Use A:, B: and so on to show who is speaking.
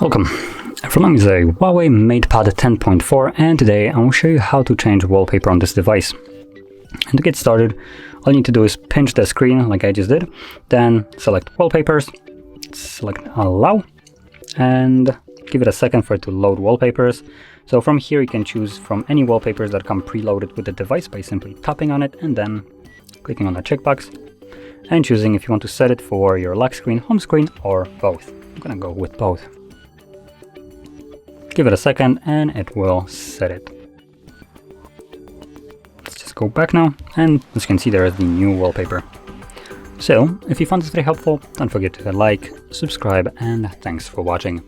A: Welcome. From me is a HUAWEI MatePad 10.4, and today I will show you how to change wallpaper on this device. And to get started, all you need to do is pinch the screen like I just did, then select wallpapers, select allow, and give it a second for it to load wallpapers. So from here you can choose from any wallpapers that come preloaded with the device by simply tapping on it and then clicking on the checkbox and choosing if you want to set it for your lock screen, home screen, or both. I'm gonna go with both. Give it a second and it will set it. Let's just go back now, and as you can see there is the new wallpaper. So if you found this very helpful, don't forget to like, subscribe, and thanks for watching.